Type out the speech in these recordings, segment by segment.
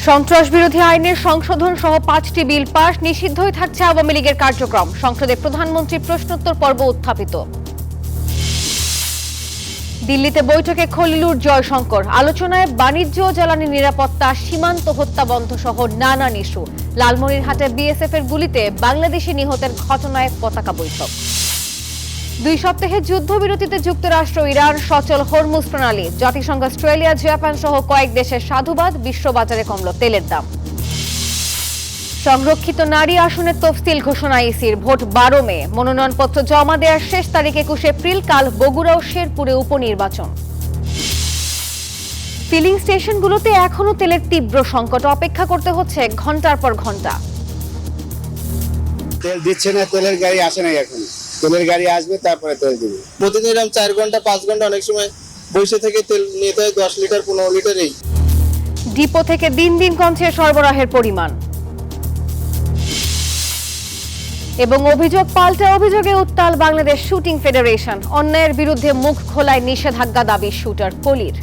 সন্ত্রাস বিরোধী আইনের সংশোধন সহ 5টি বিল পাস, নিষিদ্ধই থাকছে আওয়ামী লীগের কার্যক্রম। সংসদে প্রধানমন্ত্রী প্রশ্নোত্তর পর্ব উত্থাপিত। দিল্লিতে বৈঠকে খলিলুর জয়শঙ্কর, আলোচনায় বাণিজ্য, জ্বালানি নিরাপত্তা, সীমান্ত হত্যা বন্ধ সহ নানান ইস্যু। লালমনিরহাটে বিএসএফ এর গুলিতে বাংলাদেশি নিহতের ঘটনায় পতাকা বৈঠক। 2 সপ্তাহের যুদ্ধবিরতিতে যুক্তরাষ্ট্র ইরান সচল হরমুজ প্রণালী। জাতিসংঘ, অস্ট্রেলিয়া, জাপান সহ কয়েক দেশের সাধুবাদ। বিশ্ববাজারে কমল তেলের দাম। সংরক্ষিত নারী আসনের তফসিল ঘোষণা ইসির। ভোট 12 মে। মনোনয়নপত্র জমা দেওয়ার শেষ তারিখ 21 এপ্রিল। কাল বগুড়া ও শেরপুরে উপনির্বাচন। ফিলিং স্টেশনগুলোতে এখনো তেলের তীব্র সংকট। অপেক্ষা করতে হচ্ছে ঘন্টার পর ঘন্টা। তেল দিচ্ছে না, তেলের গাড়ি আসে না এখন। তেলের গাড়ি আসবে, তারপরে তেল দিবে। প্রতিদিন 4 ঘন্টা 5 ঘন্টা অনেক সময় বসে থেকে তেল নিতে হয় 10 লিটার 15 লিটারেই। ডিপো থেকে দিন দিন কমছে সরবরাহের পরিমাণ। এবং অভিযোগ পাল্টা অভিযোগে উত্তাল বাংলাদেশ শুটিং ফেডারেশন। অন্যায়ের বিরুদ্ধে মুখ খোলায় নিষেধাজ্ঞা দাবি শুটার কলির।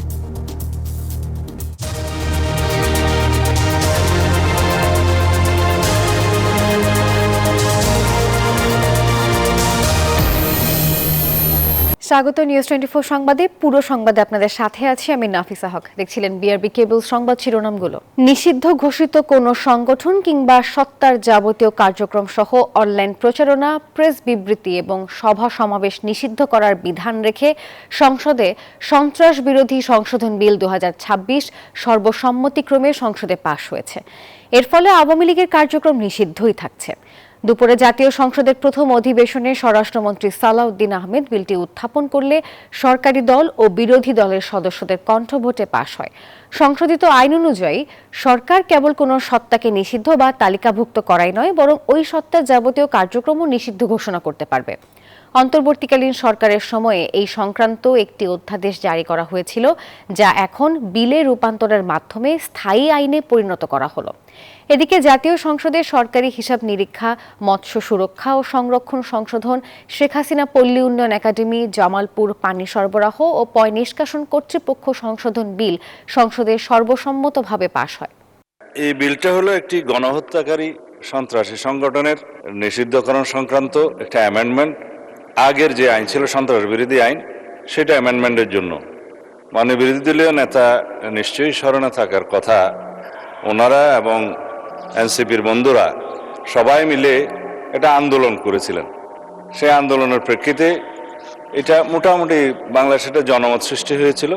স্বাগত নিউজ 24 সংবাদে। পুরো সংবাদে আপনাদের সাথে আছি আমি নাফিসা হক। দেখছিলেন বিআরবি কেবল। সংবাদ শিরোনামগুলো। নিষিদ্ধ ঘোষিত কোনো সংগঠন কিংবা সত্তার যাবতীয় কার্যক্রম সহ অনলাইন প্রচারণা, প্রেস বিবৃতি এবং সভা সমাবেশ নিষিদ্ধ করার বিধান রেখে সংসদে সন্ত্রাস বিরোধী সংশোধন বিল 2026 সর্বসম্মতিক্রমে সংসদে পাশ হয়েছে। এর ফলে আওয়ামী লীগের কার্যক্রম নিষিদ্ধই থাকছে। দুপুরে জাতীয় সংসদের প্রথম অধিবেশনে স্বরাষ্ট্রমন্ত্রী সালাউদ্দিন আহমেদ বিলটি উত্থাপন করলে সরকারি দল ও বিরোধী দলের সদস্যদের কণ্ঠভোটে পাশ হয়। সংশোধিত আইন অনুযায়ী সরকার কেবল কোনো সত্তাকে নিষিদ্ধ বা তালিকাভুক্ত করাই নয়, বরং ওই সত্তার যাবতীয় কার্যক্রমও নিষিদ্ধ ঘোষণা করতে পারবে। অন্তর্বর্তীকালীন সরকারের সময়ে এই সংক্রান্ত একটি অধ্যাদেশ জারি করা হয়েছিল, যা এখন বিলে রূপান্তরের মাধ্যমে স্থায়ী আইনে পরিণত করা হলো। এদিকে জাতীয় সংসদে সরকারি হিসাব নিরীক্ষা, মৎস্য সুরক্ষা ও সংরক্ষণ সংশোধন, শেখ হাসিনা পল্লী উন্নয়ন একাডেমি, জামালপুর পানি সরবরাহ ও পয় নিষ্কাশন কর্তৃপক্ষ সংশোধন বিল সংসদে সর্বসম্মতভাবে পাশ হয়। এই বিলটা হলো একটি গণহত্যাকারী সন্ত্রাসী সংগঠনের নিষিদ্ধকরণ সংক্রান্ত একটা অ্যামেন্ডমেন্ট। আগের যে আইন ছিল সন্ত্রাস বিরোধী আইন, সেটা অ্যামেন্ডমেন্টের জন্য। মানে বিরোধী দলীয় নেতা নিশ্চয়ই স্মরণে থাকার কথা, ওনারা এবং এনসিপির বন্ধুরা সবাই মিলে এটা আন্দোলন করেছিলেন। সেই আন্দোলনের প্রেক্ষিতে এটা মোটামুটি বাংলাদেশে একটা জনমত সৃষ্টি হয়েছিল।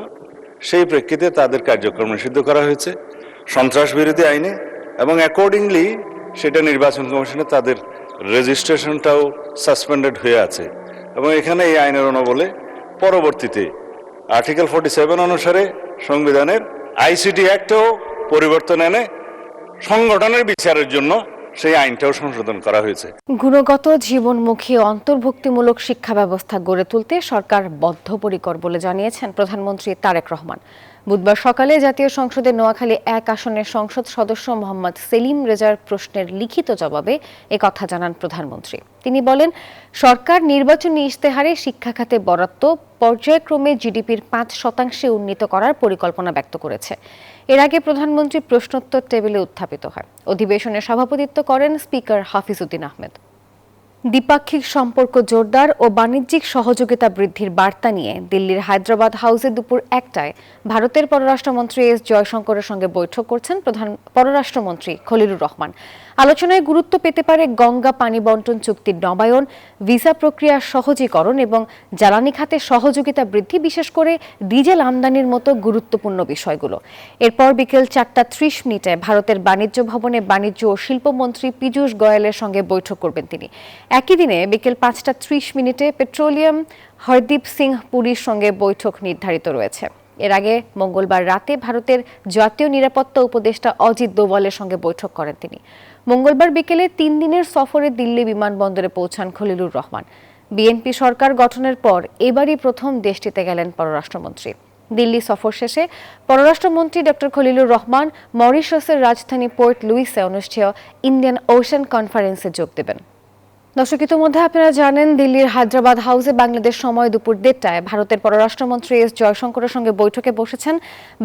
সেই প্রেক্ষিতে তাদের কার্যক্রম নিষিদ্ধ করা হয়েছে সন্ত্রাস বিরোধী আইনে, এবং অ্যাকর্ডিংলি সেটা নির্বাচন কমিশনে তাদের রেজিস্ট্রেশনটাও সাসপেন্ডেড হয়ে আছে। এবং এখানে এই আইনের বলে পরবর্তীতে আর্টিকেল 47 অনুসারে সংবিধানের আইসিটি অ্যাক্টেও পরিবর্তন এনে সংগঠনের বিচারের জন্য সেই আইনটাও সংশোধন করা হয়েছে। গুণগত, জীবনমুখী, অন্তর্ভুক্তিমূলক শিক্ষা ব্যবস্থা গড়ে তুলতে সরকার বদ্ধপরিকর বলে জানিয়েছেন প্রধানমন্ত্রী তারেক রহমান। বুধবার সকালে জাতীয় সংসদের নোয়াখালী 1 আসনের সংসদ সদস্য মোহাম্মদ সেলিম রেজার প্রশ্নের লিখিত জবাবে একথা জানান প্রধানমন্ত্রী। তিনি বলেন, সরকার নির্বাচনী ইশতেহারে শিক্ষা খাতে বরাদ্দ পর্যায়ক্রমে জিডিপির 5% উন্নীত করার পরিকল্পনা ব্যক্ত করেছে। এর আগে প্রধানমন্ত্রী প্রশ্নোত্তর টেবিলে উত্থাপিত হয়। অধিবেশনে সভাপতিত্ব করেন স্পিকার হাফিজউদ্দিন আহমেদ। দ্বিপাক্ষিক সম্পর্ক জোরদার ও বাণিজ্যিক সহযোগিতা বৃদ্ধির বার্তা নিয়ে দিল্লির হায়দ্রাবাদ হাউসে দুপুর 1টায় ভারতের পররাষ্ট্রমন্ত্রী এস জয়শঙ্করের সঙ্গে বৈঠক করছেন পররাষ্ট্রমন্ত্রী খলিলুর রহমান। আলোচনায় গুরুত্ব পেতে পারে গঙ্গা পানি বন্টন চুক্তির নবায়ন, ভিসা প্রক্রিয়া সহজীকরণ এবং জ্বালানি খাতে সহযোগিতা বৃদ্ধি, বিশেষ করে ডিজেল আমদানির মতো গুরুত্বপূর্ণ বিষয়গুলো। এরপর বিকেল 4:30 ভারতের বাণিজ্য ভবনে বাণিজ্য ও শিল্পমন্ত্রী পীযূষ গোয়েলের সঙ্গে বৈঠক করবেন তিনি। একই দিনে বিকেল 5:30 পেট্রোলিয়াম হরদীপ সিং পুরীর সঙ্গে বৈঠক নির্ধারিত রয়েছে। এর আগে মঙ্গলবার রাতে ভারতের জাতীয় নিরাপত্তা উপদেষ্টা অজিত দোভালের সঙ্গে বৈঠক করেন তিনি। মঙ্গলবার বিকেলে 3 দিনের সফরে দিল্লি বিমানবন্দরে পৌঁছান খলিলুর রহমান। বিএনপি সরকার গঠনের পর এবারই প্রথম দেশটিতে গেলেন পররাষ্ট্রমন্ত্রী। দিল্লি সফর শেষে পররাষ্ট্রমন্ত্রী ডক্টর খলিলুর রহমান মরিশাসের রাজধানী পোর্ট লুইসে অনুষ্ঠেয় ইন্ডিয়ান ওশান কনফারেন্সে যোগ দেবেন। দর্শক, ইতিমধ্যে আপনারা জানেন দিল্লির হায়দ্রাবাদ হাউসে বাংলাদেশ সময় দুপুর 1:30টায় ভারতের পররাষ্ট্রমন্ত্রী এস জয়শঙ্করের সঙ্গে বৈঠকে বসেছেন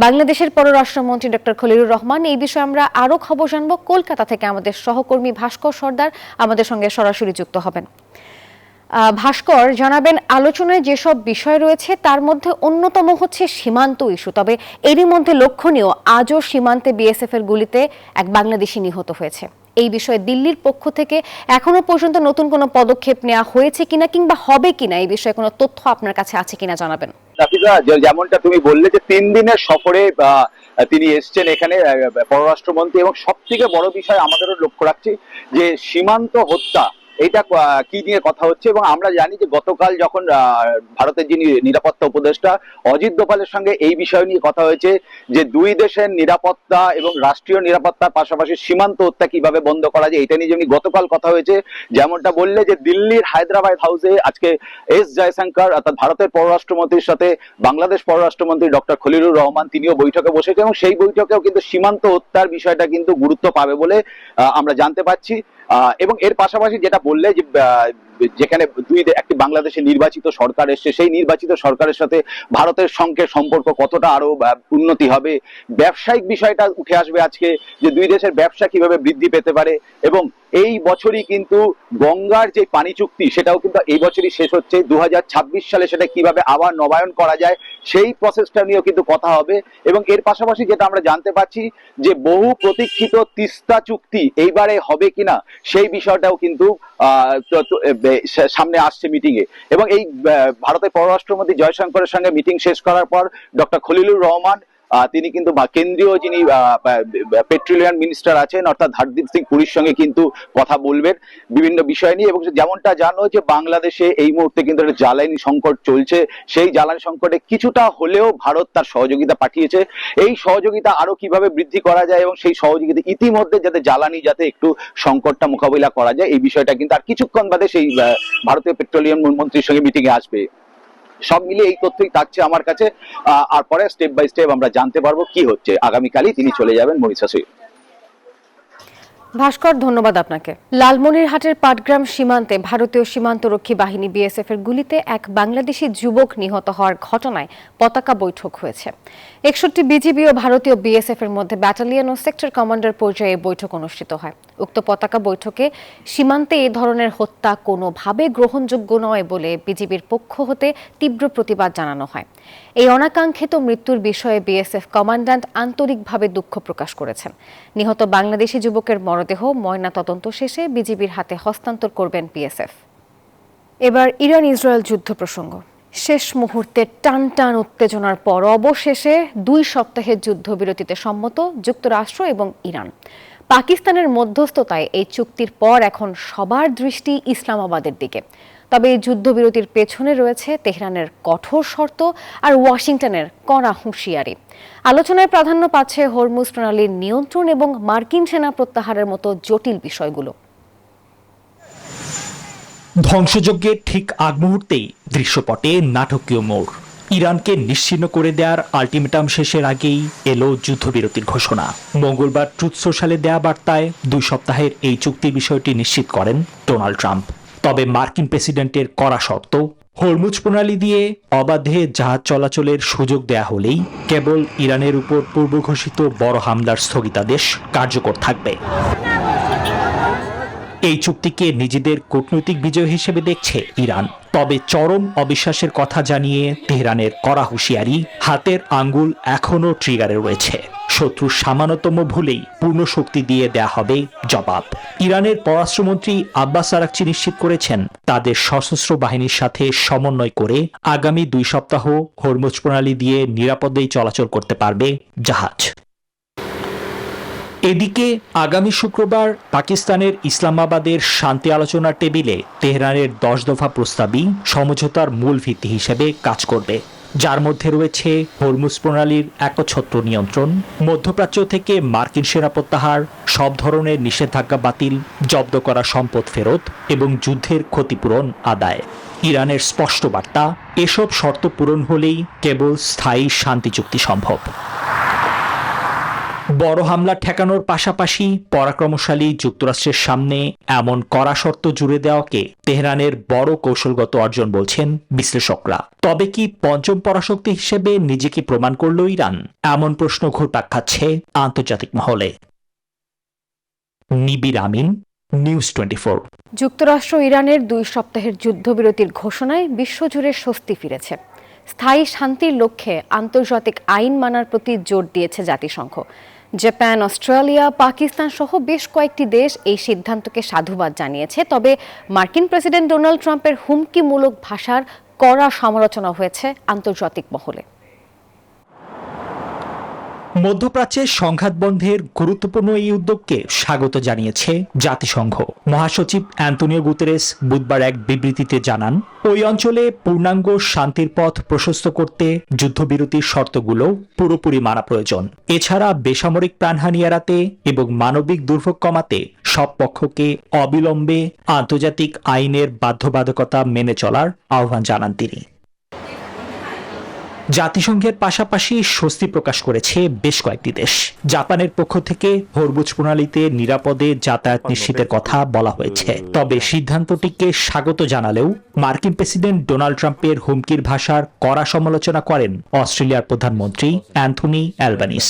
বাংলাদেশের পররাষ্ট্রমন্ত্রী ডক্টর খলিলুর রহমান। এই বিষয়ে আমরা আরো খবর জানবো। কলকাতা থেকে আমাদের সহকর্মী ভাস্কর সর্দার আমাদের সঙ্গে সরাসরি যুক্ত হবেন। ভাস্কর, জানাবেন আলোচনায় যেসব বিষয় রয়েছে তার মধ্যে অন্যতম হচ্ছে সীমান্ত ইস্যু। তবে এরই মধ্যে লক্ষণীয়, আজও সীমান্তে বিএসএফ এর গুলিতে এক বাংলাদেশি নিহত হয়েছে। এই বিষয়ে দিল্লির পক্ষ থেকে এখনো পর্যন্ত নতুন কোনো পদক্ষেপ নেওয়া হয়েছে কিনা কিংবা হবে কিনা, এই বিষয়ে কোনো তথ্য আপনার কাছে আছে কিনা জানাবেন। রাফিজা, যেমনটা তুমি বললে যে 3 দিনের সফরে তিনি এসছেন এখানে পররাষ্ট্রমন্ত্রী, এবং সব থেকে বড় বিষয় আমাদেরও লক্ষ্য রাখছি যে সীমান্ত হত্যা, এটা কি নিয়ে কথা হচ্ছে। এবং আমরা জানি যে গতকাল যখন ভারতের যিনি নিরাপত্তা উপদেষ্টা অজিত দোভালের সঙ্গে এই বিষয় নিয়ে কথা হয়েছে যে দুই দেশের নিরাপত্তা এবং রাষ্ট্রীয় নিরাপত্তার পাশাপাশি সীমান্ত হত্যা কিভাবে বন্ধ করা যায়, এটা নিয়ে যেমনি গতকাল কথা হয়েছে। যেমনটা বললে যে দিল্লির হায়দ্রাবাদ হাউসে আজকে এস জয়শঙ্কর অর্থাৎ ভারতের পররাষ্ট্রমন্ত্রীর সাথে বাংলাদেশ পররাষ্ট্রমন্ত্রী ডক্টর খলিলুর রহমান তিনিও বৈঠকে বসেছেন, এবং সেই বৈঠকেও কিন্তু সীমান্ত হত্যার বিষয়টা কিন্তু গুরুত্ব পাবে বলে আমরা জানতে পারছি। এবং এর পাশাপাশি যেটা বললে যে যেখানে একটি বাংলাদেশে নির্বাচিত সরকার এসছে, সেই নির্বাচিত সরকারের সাথে ভারতের সঙ্গে সম্পর্ক কতটা আরো উন্নতি হবে, ব্যবসায়িক বিষয়টা উঠে আসবে আজকে, যে দুই দেশের ব্যবসা কিভাবে বৃদ্ধি পেতে পারে। এবং এই বছরই কিন্তু গঙ্গার যে পানি চুক্তি, সেটাও কিন্তু এই বছরই শেষ হচ্ছে। 2026 সালে সেটা কিভাবে আবার নবায়ন করা যায়, সেই প্রসেসটা নিয়েও কিন্তু কথা হবে। এবং এর পাশাপাশি যেটা আমরা জানতে পারছি যে বহু প্রতীক্ষিত তিস্তা চুক্তি এইবারে হবে কিনা, সেই বিষয়টাও কিন্তু সামনে আসছে মিটিং এ। এবং এই ভারতের পররাষ্ট্রমন্ত্রী জয়শঙ্করের সঙ্গে মিটিং শেষ করার পর ডক্টর খলিলুর রহমান তিনি কিন্তু কেন্দ্রীয় যিনি পেট্রোলিয়াম মিনিস্টার আছেন অর্থাৎ হরদীপ সিং পুরীর সঙ্গে কিন্তু কথা বলবেন বিভিন্ন বিষয় নিয়ে। এবং যেমনটা জানো যে বাংলাদেশে এই মুহূর্তে কিন্তু একটা জ্বালানি সংকট চলছে, সেই জ্বালানি সংকটে কিছুটা হলেও ভারত তার সহযোগিতা পাঠিয়েছে। এই সহযোগিতা আরো কিভাবে বৃদ্ধি করা যায় এবং সেই সহযোগিতা ইতিমধ্যে যাতে জ্বালানি যাতে একটু সংকটটা মোকাবিলা করা যায়, এই বিষয়টা কিন্তু আর কিছুক্ষণ বাদে সেই ভারতীয় পেট্রোলিয়াম মন্ত্রীর সঙ্গে মিটিং এ আসবে। সব মিলিয়ে এই তথ্যই থাকছে আমার কাছে। আর পরে স্টেপ বাই স্টেপ আমরা জানতে পারবো কি হচ্ছে। আগামীকালই তিনি চলে যাবেন মরিশাসে। ভাস্কর, ধন্যবাদ আপনাকে। লালমনিরহাটের পাটগ্রাম সীমান্তে ভারতীয় সীমান্তরক্ষী বাহিনী বিএসএফ এর গুলিতে এক বাংলাদেশি যুবক নিহত হওয়ার ঘটনায় পতাকা বৈঠক হয়েছে। 61 বিজিবি ও ভারতীয় বিএসএফ এর মধ্যে ব্যাটালিয়ন ও সেক্টর কমান্ডার পর্যায়ে বৈঠক অনুষ্ঠিত হয়। উক্ত পতাকা বৈঠকে সীমান্তে এ ধরনের হত্যা কোনোভাবে গ্রহণযোগ্য নয় বলে বিজিবির পক্ষ হতে তীব্র প্রতিবাদ জানানো হয়। এই অনাকাঙ্ক্ষিত মৃত্যুর বিষয়ে বিএসএফ কমান্ড্যান্ট আন্তরিকভাবে দুঃখ প্রকাশ করেছেন। নিহত বাংলাদেশি যুবকের মরদেহ ময়না তদন্ত শেষে বিজিবির হাতে হস্তান্তর করবেন বিএসএফ। এবার ইরান ইসরায়েল যুদ্ধ প্রসঙ্গ। শেষ মুহূর্তে টান উত্তেজনার পর অবশেষে 2 সপ্তাহের যুদ্ধবিরতিতে সম্মত যুক্তরাষ্ট্র এবং ইরান। পাকিস্তানের মধ্যস্থতায় এই চুক্তির পর এখন সবার দৃষ্টি ইসলামাবাদের দিকে। তবে এই যুদ্ধবিরতির পেছনে রয়েছে তেহরানের কঠোর শর্ত আর ওয়াশিংটনের কড়া হুঁশিয়ারি। আলোচনায় প্রাধান্য পাচ্ছে হরমুজ প্রণালীর নিয়ন্ত্রণ এবং মার্কিন সেনা প্রত্যাহারের মতো জটিল বিষয়গুলো। ধ্বংসযজ্ঞের ঠিক আগ মুহূর্তেই দৃশ্যপটে নাটকীয় মোড়। ইরানকে নিশ্চিহ্ন করে দেওয়ার আলটিমেটাম শেষের আগেই এলো যুদ্ধবিরতির ঘোষণা। মঙ্গলবার ট্রুথ সোশ্যালে দেয়া বার্তায় 2 সপ্তাহের এই চুক্তির বিষয়টি নিশ্চিত করেন ডোনাল্ড ট্রাম্প। তবে মার্কিন প্রেসিডেন্টের কড়া শর্ত, হরমুজ প্রণালী দিয়ে অবাধে জাহাজ চলাচলের সুযোগ দেয়া হলেই কেবল ইরানের উপর পূর্বঘোষিত বড় হামলার স্থগিতাদেশ কার্যকর থাকবে। এই চুক্তিকে নিজেদের কূটনৈতিক বিজয় হিসেবে দেখছে ইরান। তবে চরম অবিশ্বাসের কথা জানিয়ে তেহরানের কড়া হুঁশিয়ারি, হাতের আঙ্গুল এখনও ট্রিগারে রয়েছে। শত্রুর সামান্যতম ভুলেই পূর্ণ শক্তি দিয়ে দেয়া হবে জবাব। ইরানের পররাষ্ট্রমন্ত্রী আব্বাস আরাকচি নিশ্চিত করেছেন তাদের সশস্ত্র বাহিনীর সাথে সমন্বয় করে আগামী 2 সপ্তাহ হরমুজ প্রণালী দিয়ে নিরাপদেই চলাচল করতে পারবে জাহাজ। এদিকে আগামী শুক্রবার পাকিস্তানের ইসলামাবাদের শান্তি আলোচনার টেবিলে তেহরানের 10 দফা প্রস্তাবই সমঝোতার মূল ভিত্তি হিসেবে কাজ করবে, যার মধ্যে রয়েছে হরমুজ প্রণালীর একচ্ছত্র নিয়ন্ত্রণ, মধ্যপ্রাচ্য থেকে মার্কিন সেনা প্রত্যাহার, সব ধরনের নিষেধাজ্ঞা বাতিল, জব্দ করা সম্পদ ফেরত এবং যুদ্ধের ক্ষতিপূরণ আদায়। ইরানের স্পষ্ট বার্তা, এসব শর্ত পূরণ হলেই কেবল স্থায়ী শান্তি চুক্তি সম্ভব। বড় হামলা ঠেকানোর পাশাপাশি পরাক্রমশালী যুক্তরাষ্ট্রের সামনে এমন কড়া শর্ত জুড়ে দেওয়াকে তেহরানের বড় কৌশলগত অর্জন বলছেন বিশ্লেষকরা। তবে কি পঞ্চম পরাশক্তি হিসেবে নিজেকে প্রমাণ করল ইরান? এমন প্রশ্ন ঘুরপাক খাচ্ছে আন্তর্জাতিক মহলে। নিবির আমিন, নিউজ 24। যুক্তরাষ্ট্র ইরানের 2 সপ্তাহের যুদ্ধবিরতির ঘোষণায় বিশ্বজুড়ে স্বস্তি ফিরেছে। স্থায়ী শান্তির লক্ষ্যে আন্তর্জাতিক আইন মানার প্রতি জোর দিয়েছে জাতিসংঘ। জাপান, অস্ট্রেলিয়া, পাকিস্তান সহ বেশ কয়েকটি দেশ এই সিদ্ধান্তকে সাধুবাদ জানিয়েছে। তবে মার্কিন প্রেসিডেন্ট ডোনাল্ড ট্রাম্পের হুমকিমূলক ভাষার কড়া সমালোচনা হয়েছে আন্তর্জাতিক মহলে। মধ্যপ্রাচ্যের সংঘাত বন্ধের গুরুত্বপূর্ণ এই উদ্যোগকে স্বাগত জানিয়েছে জাতিসংঘ। মহাসচিব অ্যান্তোনিও গুতেরেস বুধবার এক বিবৃতিতে জানান, ওই অঞ্চলে পূর্ণাঙ্গ শান্তির পথ প্রশস্ত করতে যুদ্ধবিরতির শর্তগুলো পুরোপুরি মানা প্রয়োজন। এছাড়া বেসামরিক প্রাণহানি এড়াতে এবং মানবিক দুর্ভোগ কমাতে সব পক্ষকে অবিলম্বে আন্তর্জাতিক আইনের বাধ্যবাধকতা মেনে চলার আহ্বান জানান তিনি। জাতিসংঘের পাশাপাশি স্বস্তি প্রকাশ করেছে বেশ কয়েকটি দেশ। জাপানের পক্ষ থেকে হরমুজ প্রণালীতে নিরাপদে যাতায়াত নিশ্চিতের কথা বলা হয়েছে। তবে সিদ্ধান্তটিকে স্বাগত জানালেও মার্কিন প্রেসিডেন্ট ডোনাল্ড ট্রাম্পের হুমকির ভাষার কড়া সমালোচনা করেন অস্ট্রেলিয়ার প্রধানমন্ত্রী অ্যান্থনি অ্যালবানিস।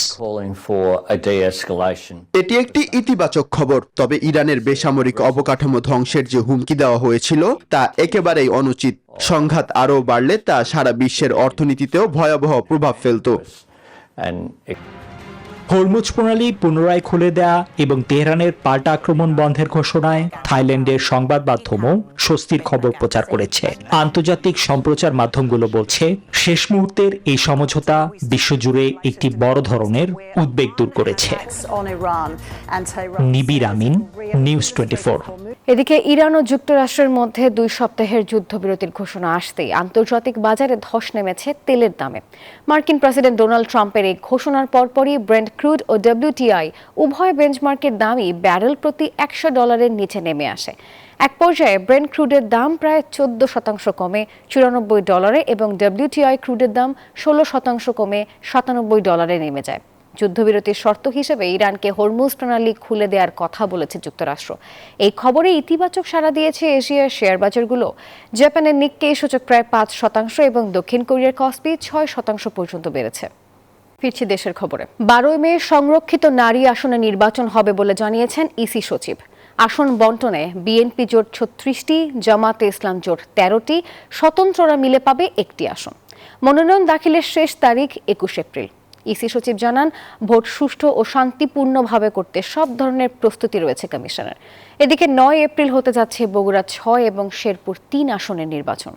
এটি একটি ইতিবাচক খবর, তবে ইরানের বেসামরিক অবকাঠামো ধ্বংসের যে হুমকি দেওয়া হয়েছিল তা একেবারেই অনুচিত। সংঘাত আরও বাড়লে তা সারা বিশ্বের অর্থনীতিতেও ভয়াবহ প্রভাব ফেলত। হরমুজ প্রণালী পুনরায় খুলে দেয়া এবং তেহরানের পাল্টা আক্রমণ বন্ধের ঘোষণায় থাইল্যান্ডের সংবাদ মাধ্যমও স্বস্তির খবর প্রচার করেছে। আন্তর্জাতিক সম্প্রচার মাধ্যমগুলো বলছে, শেষ মুহূর্তের এই সমঝোতা বিশ্বজুড়ে একটি বড় ধরনের উদ্বেগ দূর করেছে। নিবির আমিন, নিউজ 24। এদিকে ইরান ও যুক্তরাষ্ট্রের মধ্যে 2 সপ্তাহের যুদ্ধবিরতির ঘোষণা আসতেই আন্তর্জাতিক বাজারে ধস নেমেছে তেলের দামে। মার্কিন প্রেসিডেন্ট ডোনাল্ড ট্রাম্পের এই ঘোষণার পরপরই ব্রেন্ট ক্রুড ও WTI উভয় বেঞ্চমার্কের দামই ব্যারেল প্রতি $100 নিচে নেমে আসে। এক পর্যায়ে ব্রেন্ট ক্রুডের দাম প্রায় 14% কমে $94 এবং WTI ক্রুডের দাম 16% কমে $97 নেমে যায়। যুদ্ধবিরতির শর্ত হিসেবে ইরানকে হরমুজ প্রণালী খুলে দেওয়ার কথা বলেছে যুক্তরাষ্ট্র। এই খবরে ইতিবাচক সাড়া দিয়েছে এশিয়ার শেয়ার বাজারগুলো। জাপানের নিক্কেই সূচক প্রায় 5% এবং দক্ষিণ কোরিয়ার কসপি 6% পর্যন্ত বেড়েছে। ফিরছি দেশের খবরে। 12 মে সংরক্ষিত নারী আসনে নির্বাচন হবে বলে জানিয়েছেন ইসি সচিব। আসন বন্টনে বিএনপি জোট 36টি, জামাতে ইসলাম জোট 13টি, স্বতন্ত্ররা মিলে পাবে 1টি আসন। মনোনয়ন দাখিলের শেষ তারিখ 21 এপ্রিল। ইসি সচিব জানান, ভোট সুষ্ঠু ও শান্তিপূর্ণভাবে করতে সব ধরনের প্রস্তুতি রয়েছে কমিশনের। এদিকে 9 এপ্রিল হতে যাচ্ছে বগুড়া 6 এবং শেরপুর 3 আসনের নির্বাচন।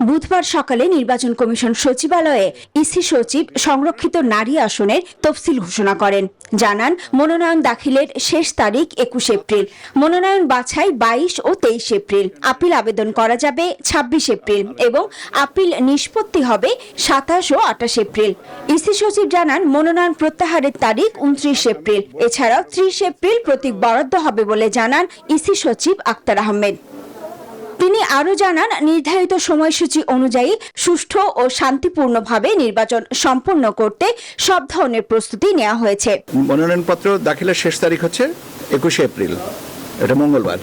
বুধবার সকালে নির্বাচন কমিশন সচিবালয়ে ইসি সচিব সংরক্ষিত নারী আসনের তফসিল ঘোষণা করেন। জানান, মনোনয়ন দাখিলের শেষ তারিখ 21 এপ্রিল, মনোনয়ন বাছাই 22 ও 23 এপ্রিল, আপিল আবেদন করা যাবে 26 এপ্রিল এবং আপিল নিষ্পত্তি হবে 27 ও 28 এপ্রিল। ইসি সচিব জানান, মনোনয়ন প্রত্যাহারের তারিখ 29 এপ্রিল। এছাড়াও 30 এপ্রিল প্রতীক বরাদ্দ হবে বলে জানান ইসি সচিব আক্তার আহমেদ। তিনি আরও জানান, নির্ধারিত সময়সূচি অনুযায়ী সুষ্ঠু ও শান্তিপূর্ণভাবে নির্বাচন সম্পন্ন করতে সব ধরনের প্রস্তুতি নেওয়া হয়েছে। মনোনয়নপত্র দাখিলের শেষ তারিখ হচ্ছে 21 এপ্রিল, এটা মঙ্গলবার।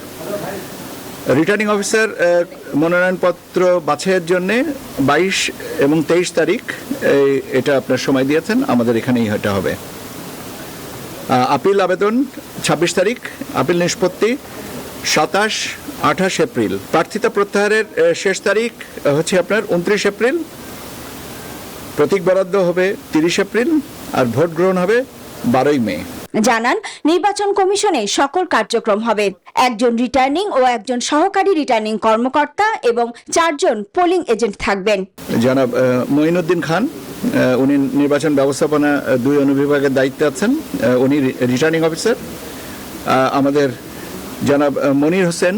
রিটার্নিং অফিসার মনোনয়নপত্র বাছাইয়ের জন্য 22 এবং 23 তারিখ এটা আপনার সময় দিয়েছেন, আমাদের এখানেই এটা হবে। আপিল আবেদন 26 তারিখ, আপিল নিষ্পত্তি 27-28 এপ্রিল। প্রার্থিতা প্রত্যাহারের শেষ তারিখ হচ্ছে আপনার 29 এপ্রিল, প্রতীক বরাদ্দ হবে 30 এপ্রিল আর ভোট গ্রহণ হবে 12 মে। জানান, নির্বাচন কমিশনে সকল কার্যক্রম হবে। একজন রিটার্নিং ও একজন সহকারী রিটার্নিং কর্মকর্তা এবং 4 জন পোলিং এজেন্ট থাকবেন। জনাব মঈনুদ্দিন খান, উনি নির্বাচন ব্যবস্থাপনা 2 অনুবিভাগের দায়িত্বে আছেন, উনি রিটার্নিং অফিসার। আমাদের জনাব মনির হোসেন,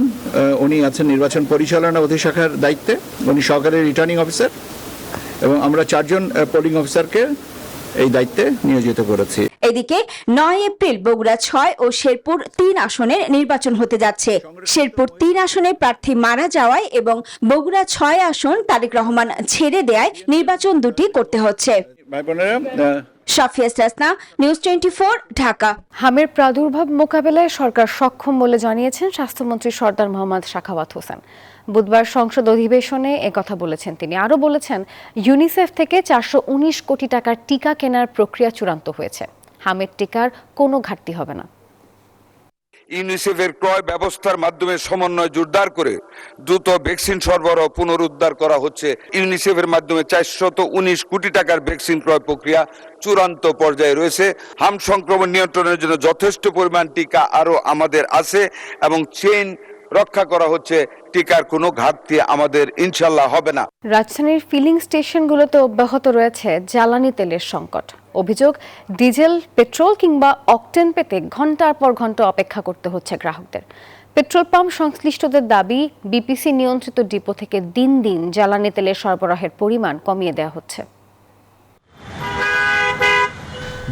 উনি আছেন নির্বাচন পরিচালনা অধিশাখার দায়িত্বে, উনি সহকারী রিটার্নিং অফিসার। এবং আমরা 4 জন পোলিং অফিসারকে এই দায়িত্বে নিয়োজিত করেছি। এদিকে 9 এপ্রিল বগুড়া 6 ও শেরপুর 3 আসনের নির্বাচন হতে যাচ্ছে। শেরপুর 3 আসনে প্রার্থী মারা যাওয়ায় এবং বগুড়া 6 আসন তারেক রহমান ছেড়ে দেয়ায় নির্বাচন দুটি করতে হচ্ছে। ভাই বোনেরা, সাফিয়া ইসলাসনা, নিউজ 24, ঢাকা। হামের প্রাদুর্ভাব মোকাবেলায় সরকার সক্ষম বলে জানিয়েছেন স্বাস্থ্যমন্ত্রী সরদার মোহাম্মদ সাখাওয়াত হোসেন। বুধবার সংসদ অধিবেশনে একথা বলেছেন তিনি। আরও বলেছেন, ইউনিসেফ থেকে 419 কোটি টাকার টিকা কেনার প্রক্রিয়া চূড়ান্ত হয়েছে। হামের টিকার কোনো ঘাটতি হবে না। ইউনিসেফের ক্রয় ব্যবস্থার মাধ্যমে সমন্বয় জোরদার করে দ্রুত ভ্যাকসিন সরবরাহ পুনরুদ্ধার করা হচ্ছে। ইউনিসেফের মাধ্যমে 419 কোটি টাকার ভ্যাকসিন ক্রয় প্রক্রিয়া চূড়ান্ত পর্যায়ে রয়েছে। হাম সংক্রমণ নিয়ন্ত্রণের জন্য যথেষ্ট পরিমাণ টিকা আরও আমাদের আছে এবং চেইন রক্ষা করা হচ্ছে। টিকার কোনো ঘাটতি আমাদের ইনশাল্লাহ হবে না। রাজধানীর ফিলিং স্টেশনগুলোতে অব্যাহত রয়েছে জ্বালানি তেলের সংকট। অভিযোগ, ডিজেল, পেট্রোল কিংবা অকটেন পেতে ঘন্টার পর ঘন্টা অপেক্ষা করতে হচ্ছে গ্রাহকদের। পেট্রোল পাম্প সংশ্লিষ্টদের দাবি, বিপিসি নিয়ন্ত্রিত ডিপো থেকে দিন দিন জ্বালানি তেলের সরবরাহের পরিমাণ কমিয়ে দেওয়া হচ্ছে।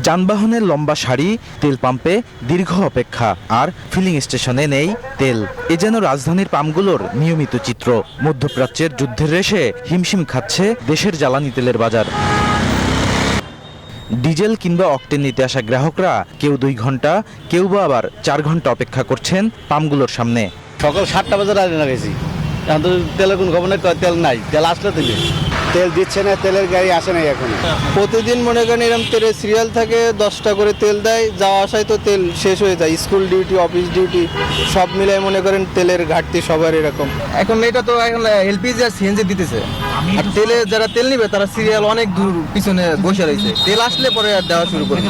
যানবাহনের লম্বা সারি, তেল পাম্পে দীর্ঘ অপেক্ষা, আর ফিলিং স্টেশনে নেই তেল। এ যেন রাজধানীর পাম্পগুলোর নিয়মিত চিত্র। মধ্যপ্রাচ্যের যুদ্ধের রেশে হিমশিম খাচ্ছে দেশের জ্বালানি তেলের বাজার। ডিজেল কিংবা অকটেন নিতে আসা গ্রাহকরা কেউ 2 ঘন্টা, কেউ বা আবার 4 ঘন্টা অপেক্ষা করছেন পাম্পগুলোর সামনে। সকাল 7টা বাজে রান্না গেছি, এখন তো তেলের কোনো খবর নেই, তেল নাই, তেল আসলে তেল দিচ্ছে না, তেলের গাড়ি আসে নাই এখন। প্রতিদিন মনে করেন এরকম তেলের সিরিয়াল থাকে, 10টা করে তেল দেয়, যাওয়া আসায় তো তেল শেষ হয়ে যায়। স্কুল ডিউটি, অফিস ডিউটি সব মিলাই মনে করেন তেলের ঘাটতি সবার এরকম। এখন এটা তো এখন এলপিজি আর সিএনজি দিতেছে, আর তেলে যারা তেল নিবে তারা সিরিয়াল অনেক দূর পিছনে বসে রয়েছে, তেল আসলে পরে আর দেওয়া শুরু করবে।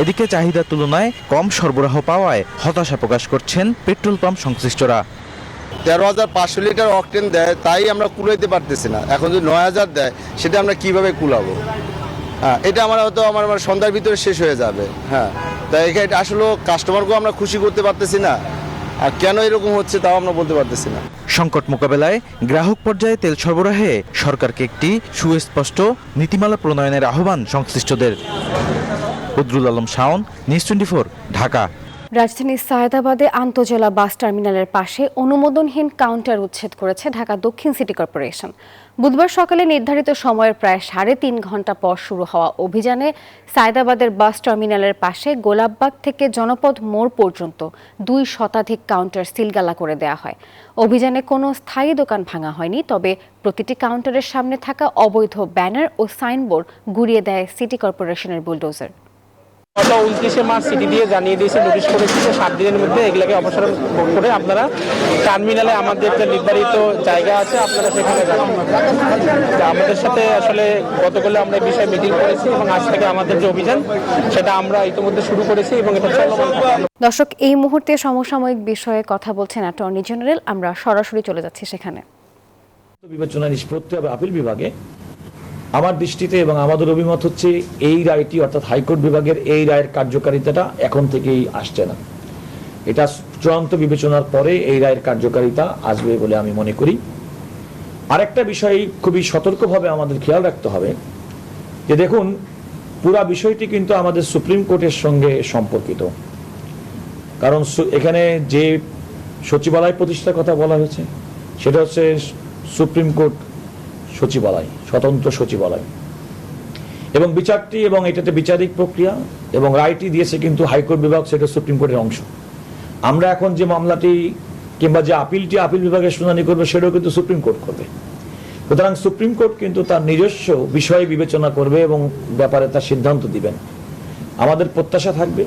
এদিকে চাহিদার তুলনায় কম সরবরাহ পাওয়ায় হতাশা প্রকাশ করছেন পেট্রোল পাম্প সংশ্লিষ্টরা। 13,500 লিটার অকটেন দেয়, তাই আমরা কুলাইতে পারতেছি না। এখন যদি 9,000 দেয়, সেটা আমরা কিভাবে কুলাবো? হ্যাঁ, এটা আমার হয়তো আমার সন্ধ্যার ভিতরে শেষ হয়ে যাবে। হ্যাঁ, তাই এটা আসলে কাস্টমারকেও আমরা খুশি করতে পারতেছি না, আর কেন এরকম হচ্ছে তাও আমরা বলতে পারতেছি না। সংকট মোকাবেলায় গ্রাহক পর্যায়ে তেল সরবরাহে সরকারকে একটি সুস্পষ্ট নীতিমালা প্রণয়নের আহ্বান সংশ্লিষ্টদের। বদরুল আলম শাওন, নিউজ 24, ঢাকা। রাজধানীর সায়েদাবাদে আন্তজেলা বাস টার্মিনালের পাশে অনুমোদনহীন কাউন্টার উচ্ছেদ করেছে ঢাকা দক্ষিণ সিটি কর্পোরেশন। বুধবার সকালে নির্ধারিত সময়ের প্রায় 3.5 ঘন্টা পর শুরু হওয়া অভিযানে সায়েদাবাদের বাস টার্মিনালের পাশে গোলাপবাগ থেকে জনপদ মোড় পর্যন্ত 2 শতাধিক কাউন্টার সিলগালা করে দেওয়া হয়। অভিযানে কোনো স্থায়ী দোকান ভাঙা হয়নি, তবে প্রতিটি কাউন্টারের সামনে থাকা অবৈধ ব্যানার ও সাইনবোর্ড গুঁড়িয়ে দেয় সিটি কর্পোরেশনের বুলডোজার। গত 29শে মার্চ সিটি দিয়ে জানিয়ে দিয়েছে, নোটিশ করেছে যে 7 দিনের মধ্যে এগুলাকে অপসারণ করে আপনারা টার্মিনালে আমাদের যে নির্ধারিত জায়গা আছে আপনারা সেখানে যাবেন। আমাদের সাথে আসলে গতকাল আমরা এই বিষয়ে মিটিং করেছি এবং আজ থেকে আমাদের যে অভিযান সেটা আমরা ইতিমধ্যে শুরু করেছি এবং এটা চলমান। দর্শক, এই মুহূর্তে সমসাময়িক বিষয়ে কথা বলছেন অ্যাটর্নি জেনারেল। আমরা সরাসরি চলে যাচ্ছি সেখানে। বিবেচনা নিষ্পত্তি হবে আপিল বিভাগে। আমার দৃষ্টিতে এবং আমাদের অভিমত হচ্ছে এই রায়টি, অর্থাৎ হাইকোর্ট বিভাগের এই রায়ের কার্যকারিতাটা এখন থেকেই আসছে না। এটা চূড়ান্ত বিবেচনার পরে এই রায়ের কার্যকারিতা আসবে বলে আমি মনে করি। আরেকটা বিষয় খুবই সতর্কভাবে আমাদের খেয়াল রাখতে হবে যে দেখুন, পুরা বিষয়টি কিন্তু আমাদের সুপ্রিম কোর্টের সঙ্গে সম্পর্কিত। কারণ এখানে যে সচিবালয় প্রতিষ্ঠার কথা বলা হয়েছে সেটা হচ্ছে সুপ্রিম কোর্ট সচিবালয়, স্বতন্ত্র সচিবালয়, এবং বিচারটি এবং এটাতে বিচারিক প্রক্রিয়া এবং রায়টি দিয়েছে কিন্তু হাইকোর্ট বিভাগ, সেটা সুপ্রিম কোর্টের অংশ। আমরা এখন যে মামলাটি কিংবা যে আপিলটি আপিল বিভাগের শুনানি করবে সেটাও কিন্তু সুপ্রিম কোর্ট করবে। সুতরাং সুপ্রিম কোর্ট কিন্তু তার নিজস্ব বিষয় বিবেচনা করবে এবং ব্যাপারে তার সিদ্ধান্ত দিবেন। আমাদের প্রত্যাশা থাকবে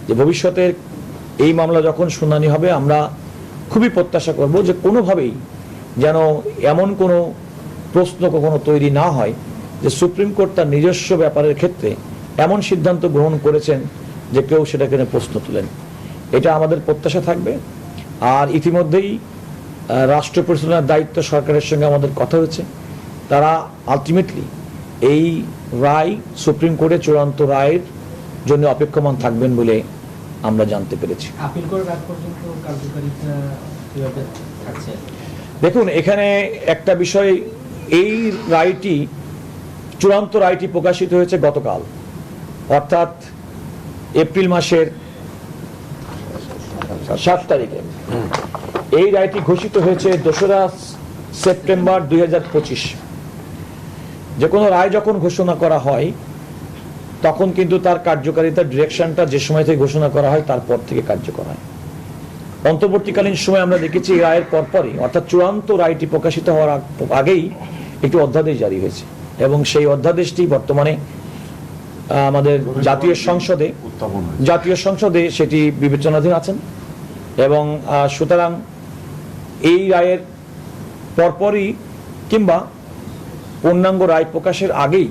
যে ভবিষ্যতে এই মামলা যখন শুনানি হবে আমরা খুবই প্রত্যাশা করব যে কোনোভাবেই যেন এমন কোনো প্রশ্ন কখনো তৈরি না হয় যে সুপ্রিম কোর্ট তার নিজস্ব ব্যাপারের ক্ষেত্রে এমন সিদ্ধান্ত গ্রহণ করেছেন যে কেউ সেটাকে প্রশ্ন তুলেন। এটা আমাদের প্রত্যাশা থাকবে। আর ইতিমধ্যেই রাষ্ট্র পরিচালনার দায়িত্ব সরকারের সঙ্গে আমাদের কথা হয়েছে, তারা আলটিমেটলি এই রায়, সুপ্রিম কোর্টের চূড়ান্ত রায়ের জন্য অপেক্ষমান থাকবেন বলে আমরা জানতে পেরেছি। আপিল করার আগ পর্যন্ত কার্যকারিতা কিভাবে থাকছে? দেখুন, এখানে একটা বিষয়, এই রায়টি, চূড়ান্ত রায়টি প্রকাশিত হয়েছে গতকাল, অর্থাৎ এপ্রিল মাসের 7 তারিখে। এই রায়টি ঘোষিত হয়েছে 2রা সেপ্টেম্বর 2025। যে কোনো রায় যখন ঘোষণা করা হয় তখন কিন্তু তার কার্যকারিতার ডিরেকশনটা যে সময় থেকে ঘোষণা করা হয় তারপর থেকে কার্যকর হয়। অন্তর্বর্তীকালীন সময় আমরা দেখেছি এই রায়ের পরপরই, অর্থাৎ চূড়ান্ত রায়টি প্রকাশিত হওয়ার আগেই একটি অধ্যাদেশ জারি হয়েছে এবং সেই অধ্যাদেশটি বর্তমানে আমাদের জাতীয় সংসদে সেটি বিবেচনাধীন আছেন এবং সুতরাং এই রায়ের পরপরই কিংবা পূর্ণাঙ্গ রায় প্রকাশের আগেই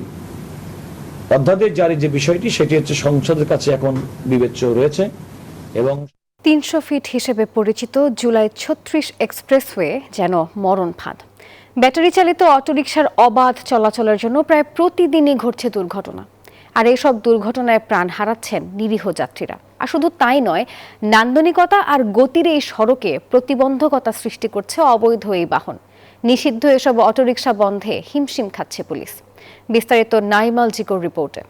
অধ্যাদেশ জারির যে বিষয়টি সেটি হচ্ছে সংসদের কাছে এখন বিবেচ্য রয়েছে। এবং 300 ফিট হিসেবে পরিচিত জুলাই 36 এক্সপ্রেসওয়ে যেন মরণ ফাঁদ। ব্যাটারি চালিত অটোরিকশার অবাধ চলাচলের জন্য প্রায় প্রতিদিনই ঘটছে দুর্ঘটনা, আর এইসব দুর্ঘটনায় প্রাণ হারাচ্ছেন নিরীহ যাত্রীরা। আর শুধু তাই নয়, নান্দনিকতা আর গতির এই সড়কে প্রতিবন্ধকতা সৃষ্টি করছে অবৈধ এই বাহন। নিষিদ্ধ এসব অটোরিকশা বন্ধে হিমশিম খাচ্ছে পুলিশ। বিস্তারিত নাইমাল জিকোর রিপোর্টে।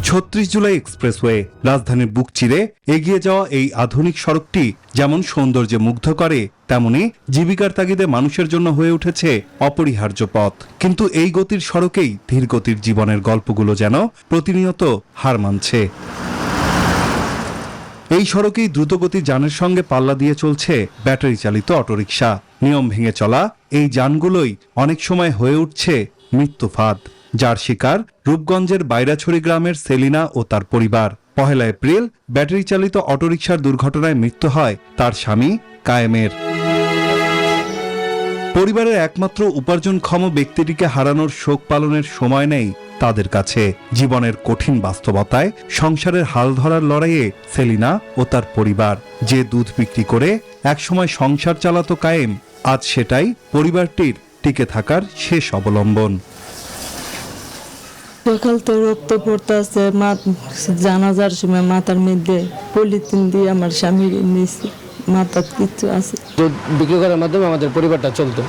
36 জুলাই এক্সপ্রেসওয়ে রাজধানীর বুক চিরে এগিয়ে যাওয়া এই আধুনিক সড়কটি যেমন সৌন্দর্যে মুগ্ধ করে, তেমনি জীবিকার তাগিদে মানুষের জন্য হয়ে উঠেছে অপরিহার্য পথ। কিন্তু এই গতির সড়কেই ধীর গতির জীবনের গল্পগুলো যেন প্রতিনিয়ত হার মানছে। এই সড়কেই দ্রুতগতি যানের সঙ্গে পাল্লা দিয়ে চলছে ব্যাটারি চালিত অটোরিকশা। নিয়ম ভেঙে চলা এই যানগুলোই অনেক সময় হয়ে উঠছে মৃত্যু ফাঁদ, যার শিকার রূপগঞ্জের বাইরাছড়ি গ্রামের সেলিনা ও তার পরিবার। 1 এপ্রিল ব্যাটারি চালিত অটোরিকশার দুর্ঘটনায় মৃত্যু হয় তার স্বামী কায়েমের। পরিবারের একমাত্র উপার্জনক্ষম ব্যক্তিটিকে হারানোর শোক পালনের সময় নেই তাদের কাছে। জীবনের কঠিন বাস্তবতায় সংসারের হাল ধরার লড়াইয়ে সেলিনা ও তার পরিবার। যে দুধ বিক্রি করে একসময় সংসার চালাতো কায়েম, আজ সেটাই পরিবারটির টিকে থাকার শেষ অবলম্বন। সকাল তো রক্ত পড়তেছে, জানাজার সময় মাথার মধ্যে পলিথিন দিয়ে আমার স্বামী নিয়েছে, মাথার কিছু আছে। দুধ বিক্রি করার মাধ্যমে আমাদের পরিবারটা চলতো,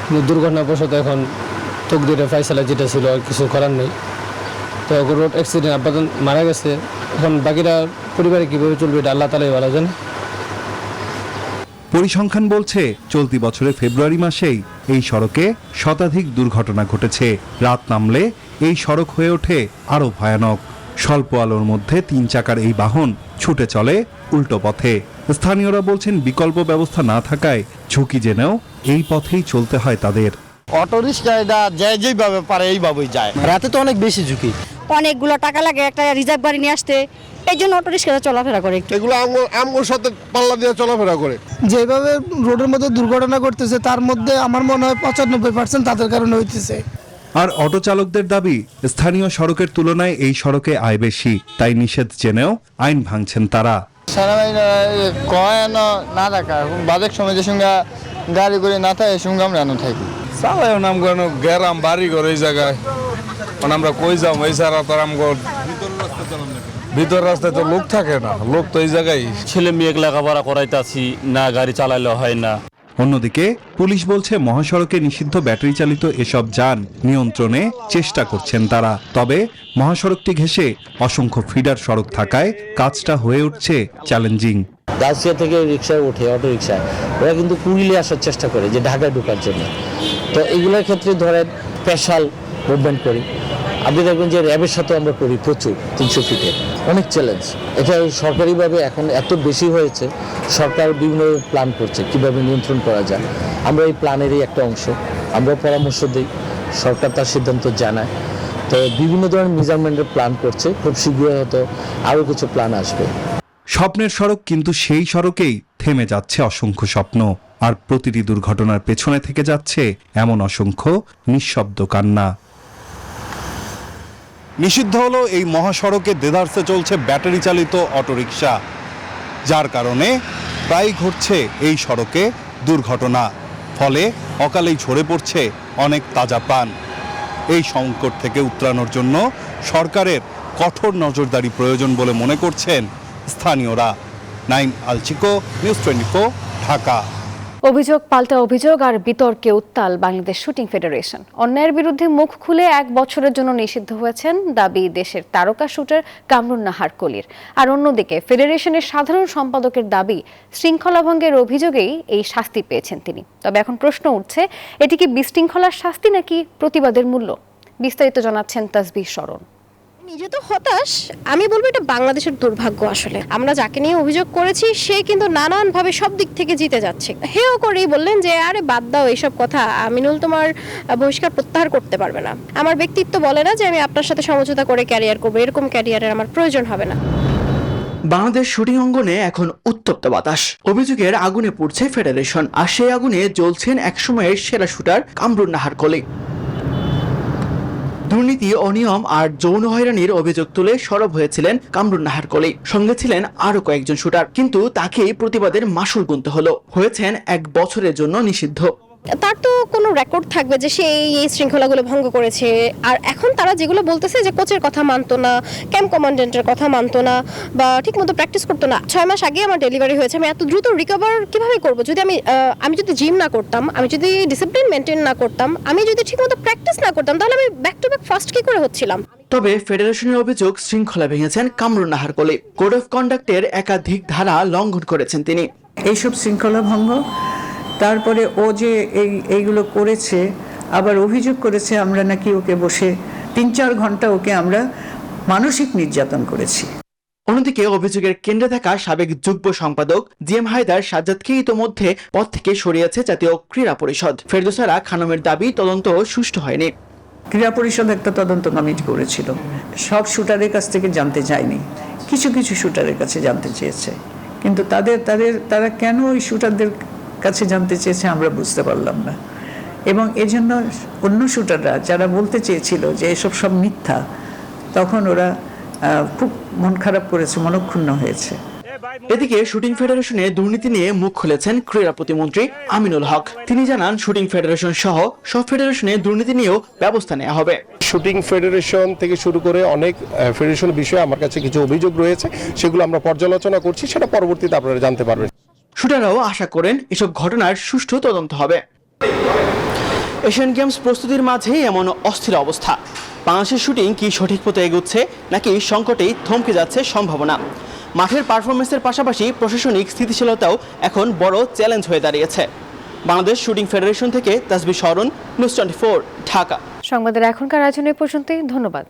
কিন্তু দুর্ঘটনাবশত এখন তকদিরে ফয়সালা যেটা ছিল আর কিছু করার নেই। তো রোড অ্যাক্সিডেন্ট আপাতত মারা গেছে, এখন বাকিরা পরিবারে কীভাবে চলবে এটা আল্লাহ তালাই ভালো জানে। পরিসংখ্যান বলছে চলতি বছরে ফেব্রুয়ারি মাসেই এই সড়কে শতাধিক দুর্ঘটনা ঘটেছে। রাত নামলে এই সড়ক হয়ে ওঠে আরো ভয়ানক। স্বল্প আলোর মধ্যে 3 চাকার এই বাহন ছুটে চলে উল্টো পথে। স্থানীয়রা বলছেন বিকল্প ব্যবস্থা না থাকায় ঝুঁকি জেনেও এই পথেই চলতে হয় তাদের। অটোরিক্সাটা যেইভাবে পারে এইভাবেই যায়। রাতে তো অনেক বেশি ঝুঁকি, অনেকগুলো টাকা লাগে একটা রিজার্ভ গাড়ি নিয়ে আসতে, এই জন্য অটোরিক্সাটা চলাফেরা করে। এগুলো আমগোর সাথে পাল্লা দিয়ে চলাফেরা করে। যেভাবে রোডের মধ্যে দুর্ঘটনা ঘটতেছে তার মধ্যে আমার মনে হয় 95% তাদের কারণে হইতেছে। আর অটো চালকদের দাবি, স্থানীয় সড়কের তুলনায় এই সড়কে আয় বেশি, তাই নিষেধ জেনেও আইন ভাঙছেন তারা। কয় না থাকা বাজেক সমাজের সঙ্গে গাড়ি করে না থাকে সঙ্গে আমরা থাকি। চালাই নাম কেন গেরাম বাড়ি ঘর এই জায়গায় আমরা কই যাও এই সারা তার ভিতর রাস্তায় তো লোক থাকে না, লোক তো এই জায়গায়। ছেলে মেয়ে লেখাপড়া করাইতেছি না, গাড়ি চালাইলে হয় না। অন্যদিকে পুলিশ বলছে মহাসড়কে নিষিদ্ধ ব্যাটারি চালিত এসব যান নিয়ন্ত্রণে চেষ্টা করছেন তারা। তবে মহাসড়কটি ঘেঁষে অসংখ্য ফিডার সড়ক থাকায় কাজটা হয়ে উঠছে চ্যালেঞ্জিং। গাছিয়া থেকে রিক্সায় ওঠে অটো রিক্সায়, ওরা কিন্তু পুরুলিয়ে আসার চেষ্টা করে যে ঢাকায় ঢোকার জন্য। তো এগুলোর ক্ষেত্রে ধরেন স্পেশাল মুভমেন্ট করি। আপনি দেখবেন যে র্যাবের সাথে আমরা করি প্রচুর 300 ফিটে, অনেক চ্যালেঞ্জ। এটা সরকারিভাবে এখন এত বেশি হয়েছে, সরকার বিভিন্ন প্ল্যান করছে কিভাবে নিয়ন্ত্রণ করা যায়। আমরা এই প্ল্যানেরই একটা অংশ, আমরা পরামর্শ দিই, সরকার তার সিদ্ধান্ত জানায়। তো বিভিন্ন ধরনের মেজারমেন্টের প্ল্যান করছে, খুব শীঘ্রই হয়তো আরও কিছু প্ল্যান আসবে। স্বপ্নের সড়ক, কিন্তু সেই সড়কেই থেমে যাচ্ছে অসংখ্য স্বপ্ন, আর প্রতিটি দুর্ঘটনার পেছনে থেকে যাচ্ছে এমন অসংখ্য নিঃশব্দ কান্না। নিষিদ্ধ হলো এই মহাসড়কে দেদারসে চলছে ব্যাটারি চালিত অটোরিকশা, যার কারণে প্রায় ঘটছে এই সড়কে দুর্ঘটনা। ফলে অকালেই ঝরে পড়ছে অনেক তাজা প্রাণ। এই সংকট থেকে উত্তরানোর জন্য সরকারের কঠোর নজরদারি প্রয়োজন বলে মনে করছেন স্থানীয়রা। নাইম আল চিকো, নিউজ 24, ঢাকা। অভিযোগ পাল্টা অভিযোগ আর বিতর্কে উত্তাল বাংলাদেশ শুটিং ফেডারেশন। অন্যায়ের বিরুদ্ধে মুখ খুলে 1 বছরের জন্য নিষিদ্ধ হয়েছেন দাবি দেশের তারকা শুটার কামরুন নাহার কলির। আর অন্যদিকে ফেডারেশনের সাধারণ সম্পাদকের দাবি শৃঙ্খলা ভঙ্গের অভিযোগেই এই শাস্তি পেয়েছেন তিনি। তবে এখন প্রশ্ন উঠছে, এটি কি বিশৃঙ্খলার শাস্তি নাকি প্রতিবাদের মূল্য? বিস্তারিত জানাচ্ছেন তাসবিহ শরণ। নিজে তো হতাশ, আমি বলবো এটা বাংলাদেশের দুর্ভাগ্য। আসলে আমরা যাকে নিয়ে অভিযোগ করেছি সে কিন্তু নানানভাবে সব দিক থেকে জিতে যাচ্ছে। হেও করেই বললেন যে আরে বাদ দাও এইসব কথা, আমিনুল তোমার বহিষ্কার প্রত্যাহার করতে পারবে না। আমার ব্যক্তিত্ব বলে না যে আমি আপনার সাথে সমঝোতা করে ক্যারিয়ার করবো, এরকম ক্যারিয়ারের আমার প্রয়োজন হবে না। বাংলাদেশ শুটিং অঙ্গনে এখন উত্তপ্ত বাতাস। অভিযোগের আগুনে পুড়ছে ফেডারেশন, আর সেই আগুনে জ্বলছেন একসময়ের সেরা শুটার কামরুন নাহার কলি। দুর্নীতি, অনিয়ম আর যৌন হয়রানির অভিযোগ তুলে সরব হয়েছিলেন কামরুন নাহার কলি। সঙ্গে ছিলেন আরো কয়েকজন শুটার, কিন্তু তাকেই প্রতিবাদের মাসুল গুনতে হলো। হয়েছেন 1 বছরের জন্য নিষিদ্ধ। তার তো কোনো রেকর্ড থাকবে যে সে এই শৃঙ্খলাগুলো ভঙ্গ করেছে। আর এখন তারা যেগুলো বলতেছে যে কোচের কথা মানতো না, ক্যাম্প কমান্ডেন্টের কথা মানতো না, বা ঠিকমতো প্র্যাকটিস করতো না। 6 মাস আগে আমার ডেলিভারি হয়েছে, আমি এত দ্রুত রিকভার কিভাবে করব? যদি আমি যদি জিম না করতাম, আমি যদি ডিসিপ্লিন মেনটেন না করতাম, আমি যদি ঠিকমতো প্র্যাকটিস না করতাম, তাহলে আমি ব্যাক টু ব্যাক ফার্স্ট কি করে হচ্ছিলাম। তবে ফেডারেশনের অভিযোগ শৃঙ্খলা ভেঙেছেন কামরুন নাহার কলি। কোড অফ কন্ডাক্টের একাধিক ধারা লঙ্ঘন করেছেন তিনি। এইসব শৃঙ্খলা ভঙ্গ, তারপরে ও যে এইগুলো করেছে, আবার অভিযোগ করেছে আমরা নাকি ওকে বসে 3-4 ঘন্টা ওকে আমরা মানসিক নির্যাতন করেছি। অন্যদিকে অভিযোগের কেন্দ্রে থাকা সাবেক যুগ্ম সম্পাদক জিএম হায়দার সাজ্জাদকে ইতোমধ্যে পদ থেকে সরিয়েছে জাতীয় ক্রীড়া পরিষদ। ফেরদৌসারা খানমের দাবি তদন্ত সুষ্ঠু হয়নি। ক্রীড়া পরিষদ একটা তদন্ত কমিটি করেছিল, সব শুটারের কাছ থেকে জানতে চায়নি, কিছু কিছু শুটারের কাছে জানতে চেয়েছে। কিন্তু তারা কেন ওই শুটারদের কাছে জানতে চেয়েছে আমরা বুঝতে পারলাম না। এবং এজন্য অন্য শুটাররা যারা বলতে চেয়েছিল যে এসব সব মিথ্যা, তখন ওরা খুব মন খারাপ করেছে, মনক্ষুণ্ণ হয়েছে। এদিকে শুটিং ফেডারেশনে দুর্নীতি নিয়ে মুখ খুলেছেন ক্রীড়া প্রতিমন্ত্রী আমিনুল হক। তিনি জানান, শুটিং ফেডারেশন সহ সব ফেডারেশনে দুর্নীতি নিয়েও ব্যবস্থা নেওয়া হবে। শুটিং ফেডারেশন থেকে শুরু করে অনেক ফেডারেশন বিষয়ে আমার কাছে কিছু অভিযোগ রয়েছে, সেগুলো আমরা পর্যালোচনা করছি, সেটা পরবর্তীতে আপনারা জানতে পারবেন। শুটাররাও আশা করেন এসব ঘটনার সুষ্ঠু তদন্ত হবে। এশিয়ান গেমস প্রস্তুতির মাঝেই এমন অস্থির অবস্থা। বাংলাদেশের শুটিং কি সঠিক পথে এগোচ্ছে নাকি সংকটেই থমকে যাচ্ছে সম্ভাবনা? মাঠের পারফরমেন্সের পাশাপাশি প্রশাসনিক স্থিতিশীলতাও এখন বড় চ্যালেঞ্জ হয়ে দাঁড়িয়েছে। বাংলাদেশ শুটিং ফেডারেশন থেকে তাসবিহ শরণ, নিউজ 24, ঢাকা। সংবাদের এখনকার আয়োজনে পর্যন্তই। ধন্যবাদ।